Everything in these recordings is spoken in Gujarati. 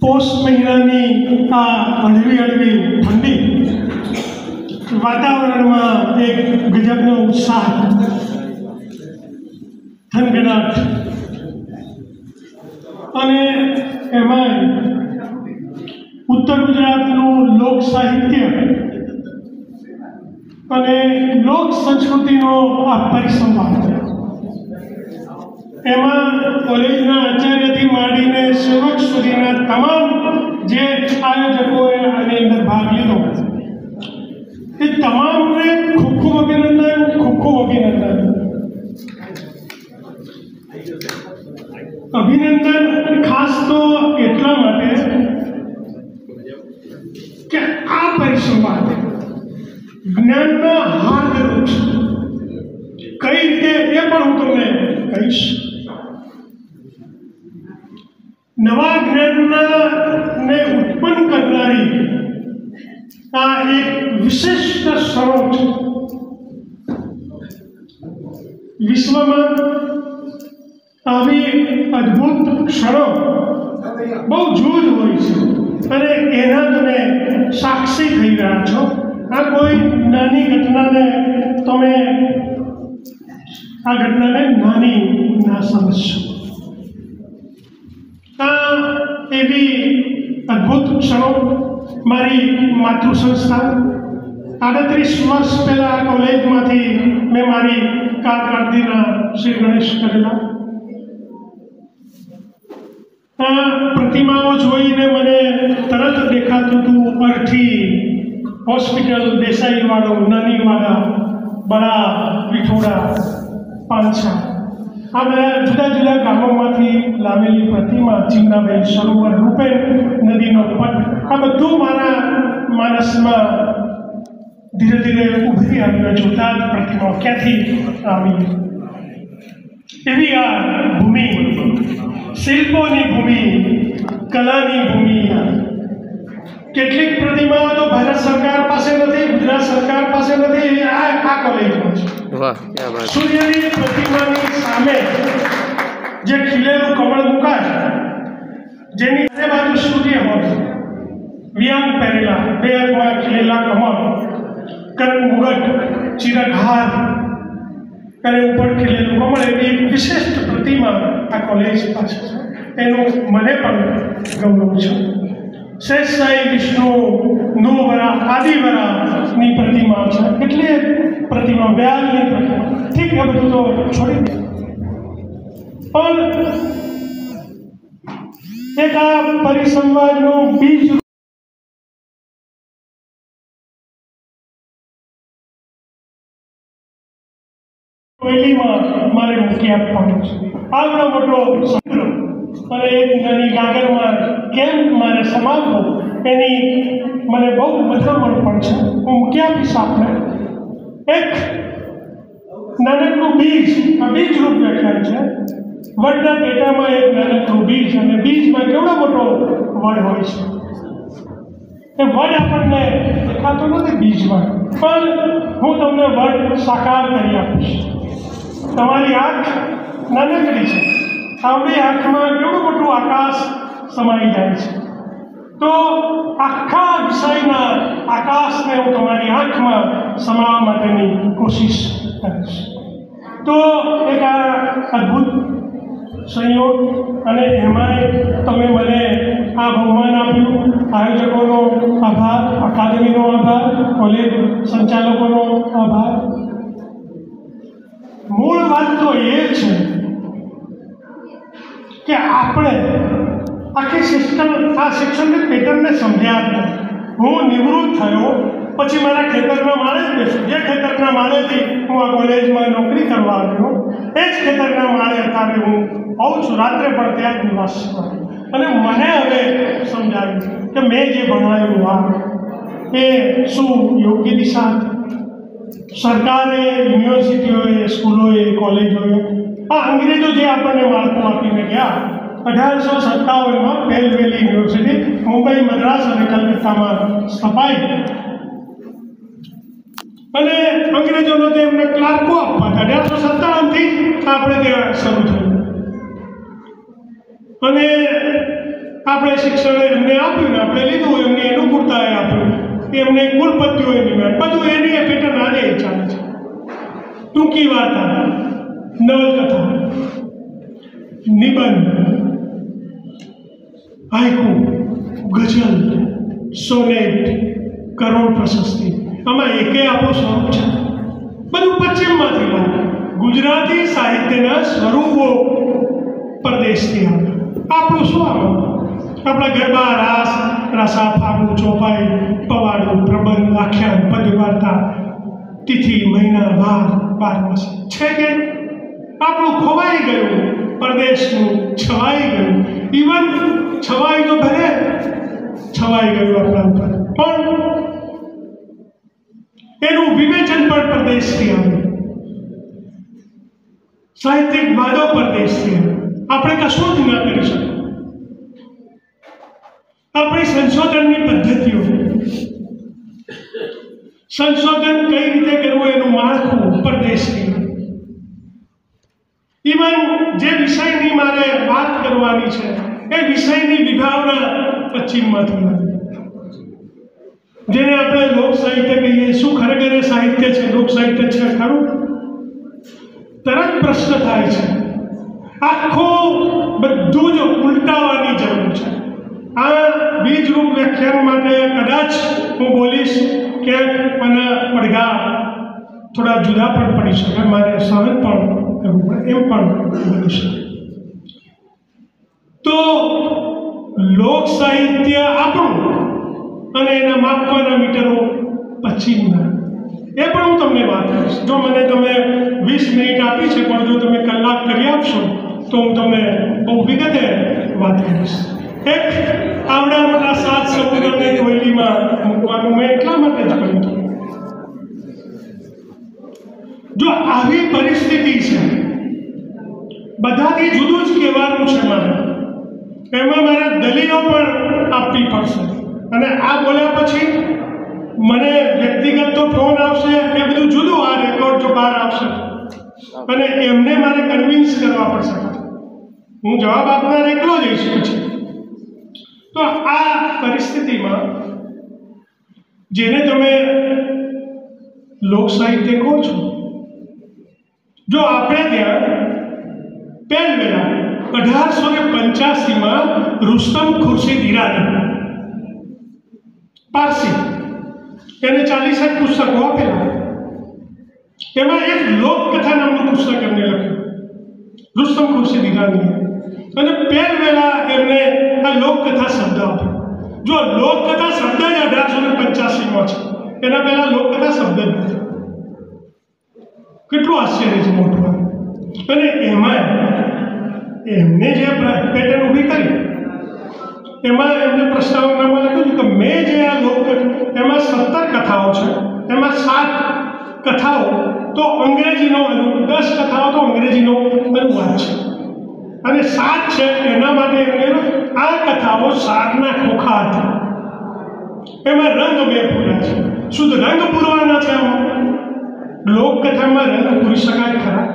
પોષ મહિનાની આ હળવી હળવી ઠંડી વાતાવરણમાં એક ગજબનો ઉત્સાહ, થનગનાટ અને એમાં ઉત્તર ગુજરાતનું લોક સાહિત્ય અને લોક સંસ્કૃતિનો આ પરિસંવાદ, એમાં કોલેજના આચાર્યથી માંડીને સેવક સુધીના તમામ જે આયોજકોએ આની અંદર ભાગ લીધો એ તમામને ખૂબ ખૂબ અભિનંદન, ખૂબ ખૂબ અભિનંદન. અભિનંદન ખાસ તો એટલા માટે કે આ પરિસંવાદ જ્ઞાનના હાર્દરૂપ કઈ રીતે એ પણ હું તમને કહીશ. નવા જ્ઞાનને ઉત્પન્ન કરનારી આ એક વિશિષ્ટ સ્વરૂપ વિશ્વમાં આવી અદ્ભુત ક્ષણો બહુ જૂજ હોય છે અને એના તમે સાક્ષી થઈ રહ્યા છો. આ કોઈ નાની ઘટનાને તમે આ ઘટનાને નાની ના સમજશો. આ એવી અદ્ભુત ક્ષણો મારી માતૃ સંસ્થા 38 વર્ષ પહેલા કોલેજમાંથી મેં મારી કારકિર્દીના શ્રી ગણેશ કરેલા. આ પ્રતિમાઓ જોઈને મને તરત દેખાતું હતું અરઠી હોસ્પિટલ, દેસાઈવાડો, નાનીવાડા, બડા, વિઠોડા, પાંછા, આ બધા જુદા જુદા ગામોમાંથી લાવેલી પ્રતિમા, ચિમનાબેન સરોવર, રૂપેન નદીનો પટ, આ બધું મારા માનસમાં ધીરે ધીરે ઉભરી આવ્યું. જોતા જ પ્રતિમા ક્યાંથી આવી. એવી આ ભૂમિ, શિલ્પોની ભૂમિ, કલાની ભૂમિ. કેટલીક પ્રતિમાઓ તો ભારત સરકાર પાસે નથી, ગુજરાત સરકાર પાસે નથી, આ કોલેજમાં છે. સૂર્યની પ્રતિમાની સામે જે ખીલેલું કમળ મુકાય, જેની બે બાજુ સૂર્ય હોય, વ્યામ પહેરેલા, બે હાથમાં ખીલેલા કમળ, કરણ મુગટ, ચિરકહાર અને ઉપર ખીલેલું કમળ, એવી એક વિશિષ્ટ પ્રતિમા આ કોલેજ પાસે છે. એનું મને પણ ગૌરવ છે. શેષ સાઈ વિષ્ણુ, નુવરા, આદિવરાની પ્રતિમા છે. કેટલી પ્રતિમા, વ્યાલની પ્રતિમા. ઠીક, એ બધું તો છોડી દે. પણ એક આ પરિસંવાદનું બીજ મારે મૂકી આપવાનું છે. આવડો મોટો સમુદ્ર અને એક નાની ગાગરમાં કેમ મારે સમાવવું, એની મને બહુ મથામણ પણ છે. હું મૂકી આપીશ આપને. એક નાનકડું બીજ, આ બીજ રૂપ દેખાય છે. વડના પેટામાં એક નાનકડું બીજ, અને બીજમાં કેવડો મોટો વડ હોય છે. એ વડ આપણને દેખાતો નથી બીજમાં, પણ હું તમને વડ સાકાર કરી આપીશ. તમારી આંખ નાનકડી છે, આવડી આંખમાં કેવડું મોટું આકાશ સમાઈ જાય છે. તો આખા વિષયના આકાશને હું તમારી આંખમાં સમાવવા માટેની કોશિશ કરીશ. તો એક આ અદ્ભુત સંયોગ, અને એમાંય તમે મને આ બહુમાન આપ્યું. આયોજકોનો આભાર, અકાદમીનો આભાર, કોલેજ સંચાલકોનો આભાર. મૂળ વાત તો એ છે કે આપણે આખી સિસ્ટમ, આ શિક્ષણની પેટર્નને સમજ્યા જ નથી. હું નિવૃત્ત થયો પછી મારા ખેતરના માળે જ બેસું. જે ખેતરના માળેથી હું આ કોલેજમાં નોકરી કરવા આવ્યો, એ જ ખેતરના માળે અત્યારે હું આવું છું. રાત્રે પણ ત્યાં જ નિવાસ કરું. અને મને હવે સમજાવ્યું કે મેં જે ભણાવ્યું આ એ શું યોગ્ય દિશા હતી. સરકારે, યુનિવર્સિટીઓએ, સ્કૂલોએ, કોલેજોએ આ અંગ્રેજો જે આપણને માળખું આપીને ગયા, 1857માં બેલવેલી યુનિવર્સિટી મુંબઈ, મદ્રાસ અને કલકત્તામાં સ્થપાઈ. અને અંગ્રેજોનો તે એમને ક્લાર્કો આપવા હતા. 1857થી આપણે ત્યાં શરૂ થયું. અને આપણે શિક્ષણ એમને આપ્યું ને આપણે લીધું, એમની અનુકૂળતાએ આપ્યું, એમને કુલપતિઓએ નિમાડ, બધું એની એ પેટર્ન આજે ચાલે છે. ટૂંકી વાર્તા, નવલકથા, નિબંધ, હાઇકુ, ગઝલ, સોનેટ, કરોડ પ્રશસ્તિ, આમાં એકે આપણું સ્વરૂપ છે. બધું પશ્ચિમમાંથી લાવે. ગુજરાતી સાહિત્યના સ્વરૂપો પરદેશથી આવે. આપણું શું આવે? આપણા ગરબા, રાસ, રસા, ફાગુ, ચોપાઈ, પવાડું, પ્રબંધ, આખ્યાન, પદ્ય વાર્તા, તિથિ, મહિના, વાર, બારમાસ છે કે આપણું ખોવાઈ ગયું, પરદેશનું છવાઈ ગયું. ઇવન છવાઈ તો ભલે છવાઈ ગયું આપણા ઉપર, પણ એનું વિવેચન પણ પરદેશથી આવે. સાહિત્યિક વાદો પરદેશથી આવે. આપણે કશું જ ના કરી શકીએ. આપણી સંશોધનની પદ્ધતિઓ, સંશોધન કઈ રીતે કરવું એનું માળખું પરદેશથી. ઇવન જે વિષયની મારે વાત કરવાની છે એ વિષયની વિભાવના પશ્ચિમમાંથી આવે. જેને આપણે લોક સાહિત્ય કહીએ. શું ખરેખર એ સાહિત્ય છે? લોક સાહિત્ય છે ખરું? તરત પ્રશ્ન થાય છે. આખું બધું જ ઉલટાવવાની જરૂર છે. આ બીજરૂપ વ્યાખ્યાન માટે કદાચ હું બોલીશ ક્યાંક મને પડઘા થોડા જુદા પણ પડી શકે, મારે સહન પણ કરવું પડે, એમ પણ બની શકે. તો લોક સાહિત્ય આપણું અને એના માપવાના મીટરો પશ્ચિમના, એ પણ હું તમને વાત કરીશ. જો મને તમે 20 મિનિટ આપી છે, પણ જો તમે કલાક કરી આપશો તો હું તમને બહુ વિગતે વાત કરીશ. એક આવડા મોટા 7 સમુદ્રને કોયલીમાં મૂકવાનું મેં એટલા માટે જ કર્યું હતું. જો આવી પરિસ્થિતિ છે, બધાથી જુદું જ કહેવાનું છે મારે, એમાં મારે દલીલો પણ આપવી પડશે. અને આ બોલ્યા પછી મને વ્યક્તિગત તો ફોન આવશે, એ બધું જુદું. આ રેકોર્ડ જો બહાર આવશે અને એમને મારે કન્વિન્સ કરવા પડશે. હું જવાબ આપનાર એકલો જઈશ પછી. તો આ પરિસ્થિતિમાં જેને તમે લોક સાહિત્ય કહો છો, જો આપણે ત્યાં પહેલા 1885માં રુસ્તમ ખુરશીદ ઈરાની પારસી, એને 40 પુસ્તકો આપેલા. એમાં એક લોકકથા નામનું પુસ્તક એમને લખ્યું, રુસ્તમ ખુરશીદ ઈરાની. અને પહેલા એમને આ લોકકથા શબ્દ આપ્યો. જો લોકકથા શબ્દ જ 1885માં છે, એના પહેલા લોકકથા શબ્દ જ નથી. કેટલું આશ્ચર્ય છે મોટું. અને એમાં એમને જે પેટર્ન ઊભી કરી, એમાં એમને પ્રસ્તાવનામાં લખ્યું છે કે મેં જે આ લોકકથા, એમાં 17 કથાઓ છે, એમાં 7 કથાઓ તો અંગ્રેજીનો, 10 કથાઓ તો અંગ્રેજીનો અનુવાદ છે, અને 7 છે એના માટે એમને આ કથાઓ સારના ખોખા હતા. એમાં રંગ બે પૂર્યા છે, શુદ્ધ રંગ પૂરવાના છે. લોકકથામાં રંગ પૂરી શકાય ખરા?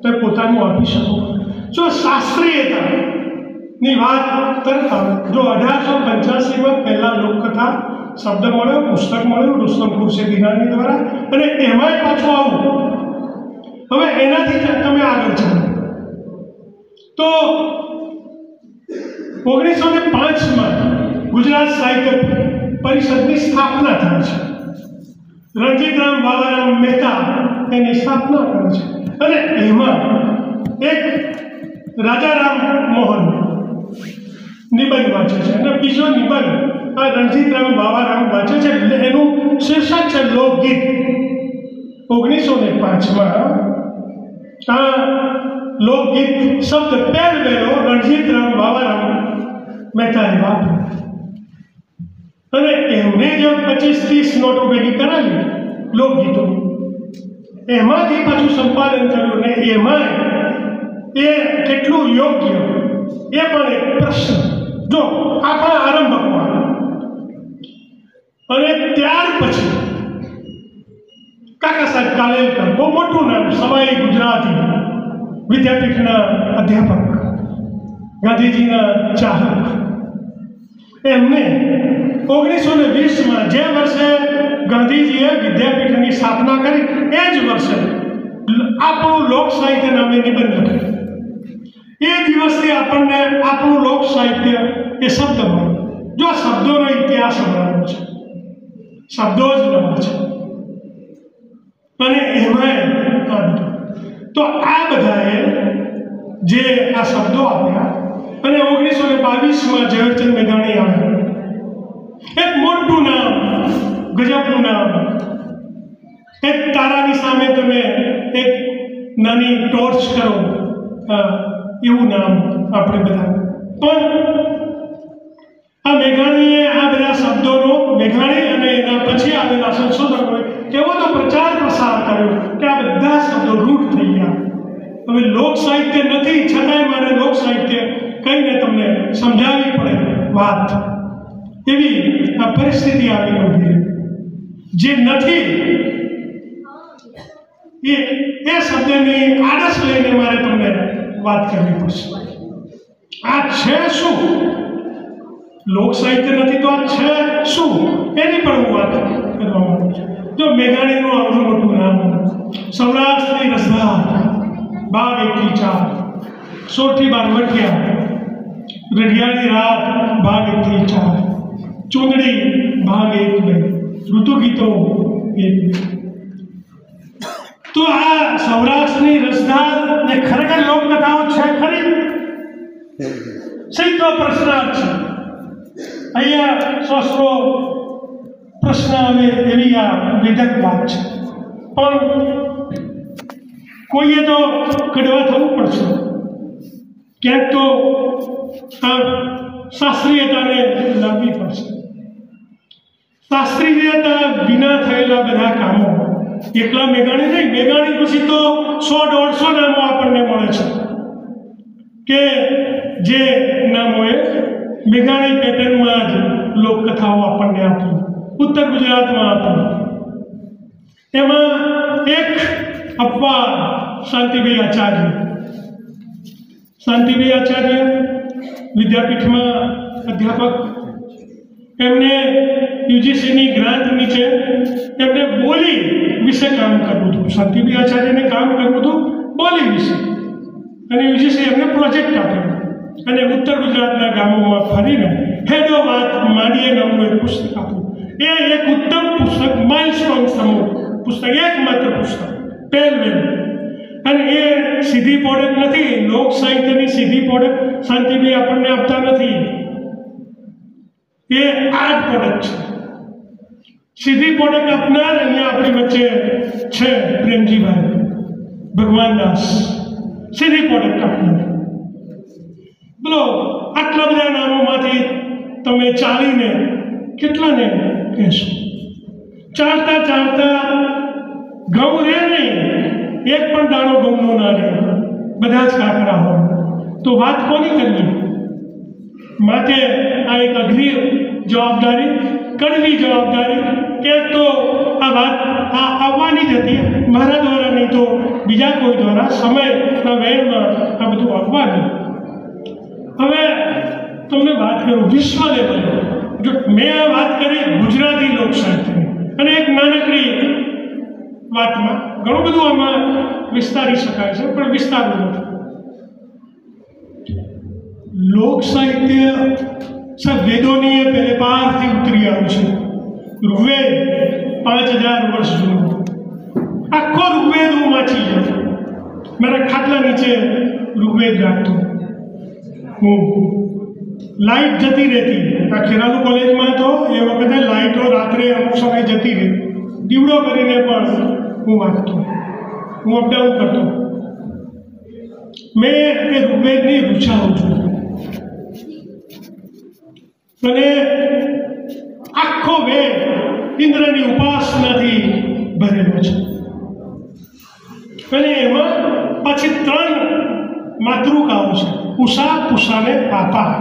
તો પોતાનું આપી શકો. જો શાસ્ત્રીયતાની વાત તરફ આવે, જો 1885માં પહેલા લોકકથા શબ્દ મળ્યો, પુસ્તક મળ્યું રુસ્તમ ખુરશીદ ઈરાની દ્વારા, અને એમાંય પાછું આવું. હવે એનાથી તમે આગળ ચાલો તો 1905માં ગુજરાત સાહિત્ય પરિષદની સ્થાપના થાય છે. રણજીતરામ બાવારામ મહેતા એની સ્થાપના કરે છે. અને એમાં એક રાજારામ મોહન નિબંધ વાંચે છે, અને બીજો નિબંધ આ રણજીતરામ બાવારામ વાંચે છે. એનું શીર્ષક છે લોકગીત. 1905માં આ લોકગીત શબ્દ પહેલો રણજીતરામ બાવારામ મહેતાએ વાપર્યો. અને એમને જો 25-30 નોટો ભેગી કરાવી લોકગીતો, એમાંથી પાછું સંપાદન કર્યું. ને એમાં એ કેટલું યોગ્ય એ પણ એક પ્રશ્ન. જો આપણા આરંભકમાં, અને ત્યાર પછી કાકા સાહેબ કાલેલકર, બહુ મોટું નામ, સવાઈ ગુજરાતી વિદ્યાપીઠના અધ્યાપક, ગાંધીજીના ચાહક, એમને 1920માં જે વર્ષે ગાંધીજીએ વિદ્યાપીઠની સ્થાપના કરી એ જ વર્ષે આપણું લોક સાહિત્ય નામે નિબંધ લખ્યો. એ દિવસથી આપણને આપણું લોક સાહિત્ય એ શબ્દ મળે. જો શબ્દોનો ઇતિહાસ બનાવ્યો છે, શબ્દો જ નવા છે અને એમાં તો આ બધાએ જે આ શબ્દો આપ્યા અને 1922માં ઝવેરચંદ મેઘાણી આવ્યા. એક મોટું નામ, ગજબનું નામ. એક તારાની સામે તમે એક નાની ટોર્ચ કરો એવું નામ આપણે બધા. પણ આ મેઘાણીએ આ બધા શબ્દોનો, મેઘાણી અને એના પછી આવેલા સંશોધકોએ એવો તો પ્રચાર પ્રસાર કર્યો કે આ બધા શબ્દો રૂઢ થઈ ગયા. હવે લોક સાહિત્ય નથી, છતાંય મારે લોક સાહિત્ય કહીને તમને સમજાવવી પડે વાત. એવી આ પરિસ્થિતિ આવીને ઊભી રહી. જે નથી એ શબ્દની આડસ લઈને મારે તમને વાત કરવી પડશે. આ છે શું? લોક સાહિત્ય નથી તો આ છે શું? એની પણ હું વાત કરવા માંગુ છું. જો મેઘાણીનું આવડું મોટું નામ, સૌરાષ્ટ્રની રસધાર, બાગ 1-4, સોઠી બારવટિયા, રઢિયાની રાત, ભાગ 1-4, ચૂંદડી ભાગ 1-2, ઋતુગીતો 1-2. તો આ સૌરાષ્ટ્રની રસધાર એ ખરેખર લોકકથાઓ છે ખરી? સીધો પ્રશ્ન છે. અહીંયા શાસ્ત્રો પ્રશ્ન આવે એવી આ વિધક વાત છે. પણ કોઈએ તો કડવા થવું પડશે. ક્યાંક તો શાસ્ત્રીયતાને લાવવી પડશે. શાસ્ત્રીયતા વિના થયેલા બધા કામો એકલા મેઘાણી નહીં, મેઘાણી પછી તો 100-150 નામો આપણને મળે છે કે જે નામોએ મેઘાણી પેટર્નમાં જ લોકકથાઓ આપણને આપી, ઉત્તર ગુજરાતમાં આપી. એમાં એક અપવાદ શાંતિભાઈ આચાર્ય. શાંતિભાઈ આચાર્ય વિદ્યાપીઠમાં અધ્યાપક. એમને યુજીસીની ગ્રાન્ટ નીચે એમને બોલી વિશે કામ કરવું હતું. શાંતિભાઈ આચાર્યને કામ કરવું હતું બોલી વિશે, અને યુજીસી એમને પ્રોજેક્ટ આપ્યો અને ઉત્તર ગુજરાતના ગામોમાં ફરીને હેડો વાત માંડીએ નામનું એક પુસ્તક આપ્યું. એ એક ઉત્તમ પુસ્તક, માઇલસ્ટોન સમૂહ પુસ્તક, એકમાત્ર પુસ્તક, પહેલું. અને એ સીધી પ્રોડક્ટ નથી, લોક સાહિત્યની સીધી પ્રોડક્ટ શાંતિભાઈ આપણને આપતા નથી. એ આર્ટ પ્રોડક્ટ છે. સીધી પ્રોડક્ટ આપનાર અહીંયા આપણી વચ્ચે છે પ્રેમજીભાઈ ભગવાનદાસ, સીધી પ્રોડક્ટ આપનાર. બોલો, આટલા બધા નામોમાંથી તમે ચાલીને કેટલાને કહેશો? ચાલતા ચાલતા ઘઉં રહે નહીં, એક પણ દાણો ઘઉંનો ના રહે, બધા જ કાકરા હોય. તો વાત કોની કરવી? માટે આ એક અઘરી જવાબદારી, કડવી જવાબદારી. ક્યાંક તો આ વાત આવવાની જ હતી, મારા દ્વારા નહીં તો બીજા કોઈ દ્વારા, સમયના વેળમાં આ બધું આવવાનું. હવે તમને વાત કરું વિશ્વ લેવલે. જો મેં આ વાત કરી ગુજરાતી લોક સાહિત્યની, અને એક નાનકડી વાતમાં ઘણું બધું આમાં વિસ્તારી શકાય છે, પણ વિસ્તારવું નથી. લોક સાહિત્ય વેદોની એ પહેલે પારથી ઉતરી આવ્યું છે. ઋગ્વેદ 5000 વર્ષ જૂનું, આખો ઋગ્વેદ હું વાંચી ગયો. મારા ખાટલા નીચે ઋગ્વેદ રાખતો હું. લાઇટ જતી રહેતી. આ ખેરાલુ કોલેજમાં તો એ વખતે લાઇટો રાત્રે અમુક સમય જતી રહી. દીવડો કરીને પણ હું વાંચતો, હું અપડાઉન કરતો. મેં એ ઋગ્વેદની રૂચાઓ જોઈ અને આખો વેદ ઇન્દ્રની ઉપાસનાથી ભરેલો છે. અને એમાં પછી 3 માતૃકાઓ છે. ઉષા, પુષા ને પાપા.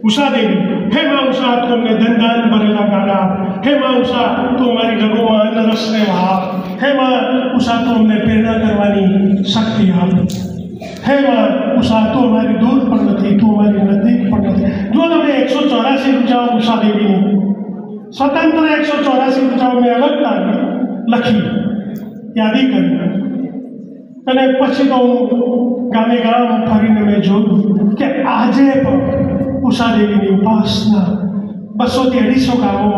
ઉષા દેવી, હે મા ઉષા તું અમને ધનદાન ભરેલા ગાડા, હે મા ઉષા તું અમારી રગોમાં અન્ન રસને વાપ, હે મા ઉષા તું અમને પ્રેરણા કરવાની શક્તિ આપ, હે મા ઉષા તું અમારી દૂર પણ નથી, તું અમારી નજીક પણ નથી. જો તમે ઉષા દેવીની. સ્વતંત્ર 184 બચાવ મેં અલગ તારીખ લખી, યાદી કરી. અને પછી તો હું ગામે ગામ ફરીને મેં જોયું કે આજે પણ ઉષા દેવીની ઉપાસના 200 થી 250 ગામોમાં